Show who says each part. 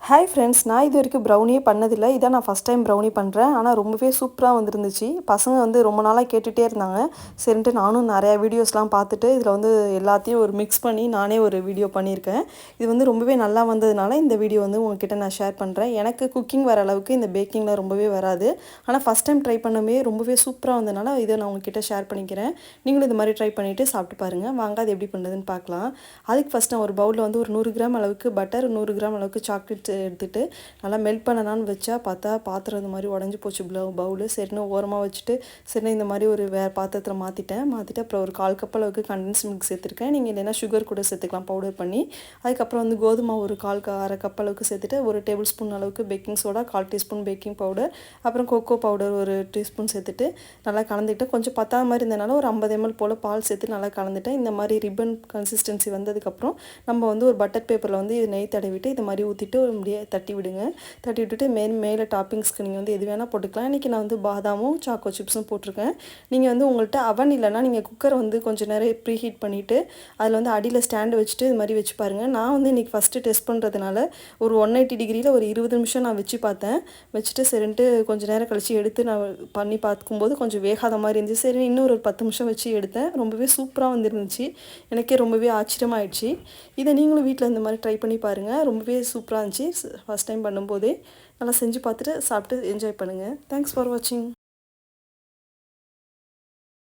Speaker 1: Hi friends, நான் இது வரைக்கும் ப்ரௌனியே பண்ணதில்லை. இதான் நான் ஃபஸ்ட் டைம் ப்ரௌனி பண்ணுறேன். ஆனால் ரொம்பவே சூப்பராக வந்துருந்துச்சு. பசங்க வந்து ரொம்ப நாளாக கேட்டுகிட்டே இருந்தாங்க. சரின்ட்டு நானும் நிறையா வீடியோஸ்லாம் பார்த்துட்டு இதில் வந்து எல்லாத்தையும் ஒரு மிக்ஸ் பண்ணி நானே ஒரு வீடியோ பண்ணியிருக்கேன். இது வந்து ரொம்பவே நல்லா வந்ததுனால இந்த வீடியோ வந்து உங்ககிட்ட நான் ஷேர் பண்ணுறேன். எனக்கு குக்கிங் வர அளவுக்கு இந்த பேக்கிங்கில் ரொம்பவே வராது. ஆனால் ஃபஸ்ட் டைம் ட்ரை பண்ணவே ரொம்பவே சூப்பராக வந்ததுனால இதை நான் உங்ககிட்ட ஷேர் பண்ணிக்கிறேன். நீங்களும் இது மாதிரி ட்ரை பண்ணிவிட்டு சாப்பிட்டு பாருங்கள். வாங்க அது எப்படி பண்ணுறதுன்னு பார்க்கலாம். அதுக்கு ஃபஸ்ட் நான் ஒரு பவுலில் வந்து ஒரு 100 கிராம் அளவுக்கு பட்டர், 100 கிராம் அளவுக்கு சாக்லேட் எடுத்துட்டு நல்லா மெல்ட் பண்ணலான்னு வச்சா பார்த்தா பாத்திரம் இந்த மாதிரி உடஞ்சி போச்சு பவுலு. சரின்னு ஓரமாக வச்சுட்டு சரின்னு இந்த மாதிரி ஒரு வேறு பாத்திரத்தில் மாற்றிட்டு அப்புறம் ஒரு 1/4 கப் அளவுக்கு கண்டென்ஸ் மில்க் சேர்த்துருக்கேன். நீங்கள் இல்லைன்னா சுகர் கூட சேர்த்துக்கலாம் பவுடர் பண்ணி. அதுக்கப்புறம் வந்து கோதுமை ஒரு 1/4 கப் அளவுக்கு சேர்த்துட்டு ஒரு டேபிள் ஸ்பூன் அளவுக்கு baking soda, 1/4 teaspoon baking powder, அப்புறம் கொக்கோ பவுடர் ஒரு டீஸ்பூன் சேர்த்துட்டு நல்லா கலந்துக்கிட்டு கொஞ்சம் பத்தாத மாதிரி இருந்ததுனால ஒரு 50 ml போல் பால் சேர்த்து நல்லா கலந்துட்டேன். இந்த மாதிரி ரிப்பன் கன்சிஸ்டன்சி வந்ததுக்கப்புறம் நம்ம வந்து ஒரு பட்டர் பேப்பரில் வந்து நெய் தடவிட்டு இது மாதிரி ஊற்றிட்டு அப்படியே தட்டி விடுங்க. தட்டி விட்டுட்டு மேலே டாப்பிங்ஸ்க்கு நீங்கள் வந்து எது வேணால் போட்டுக்கலாம். இன்றைக்கி நான் வந்து பாதாமும் சாக்கோ சிப்ஸும் போட்டிருக்கேன். நீங்கள் வந்து உங்கள்கிட்ட அவன் இல்லைன்னா நீங்கள் குக்கரை வந்து கொஞ்சம் நேரம் ப்ரீ ஹீட் பண்ணிவிட்டு அதில் வந்து அடியில் ஸ்டாண்டு வச்சுட்டு இது மாதிரி வச்சு பாருங்கள். நான் வந்து இன்றைக்கி ஃபஸ்ட்டு டெஸ்ட் பண்ணுறதுனால ஒரு 180 டிகிரியில் ஒரு 20 நிமிஷம் நான் வச்சு பார்த்தேன். வச்சுட்டு சரின்ட்டு கொஞ்சம் நேரம் கழித்து எடுத்து நான் பண்ணி பார்க்கும்போது கொஞ்சம் வேகாத மாதிரி இருந்துச்சு. சரி இன்னும் ஒரு 10 நிமிஷம் வச்சு எடுத்தேன். ரொம்பவே சூப்பராக வந்துருந்துச்சு. எனக்கே ரொம்பவே ஆச்சரியமாயிடுச்சு. இதை நீங்களும் வீட்டில் இந்த மாதிரி ட்ரை பண்ணி பாருங்கள். ரொம்பவே சூப்பராக இருந்துச்சு. ஃபஸ்ட் டைம் பண்ணும்போதே நல்லா செஞ்சு பார்த்துட்டு சாப்பிட்டு என்ஜாய் பண்ணுங்கள். தேங்க்ஸ் ஃபார் வாட்சிங்.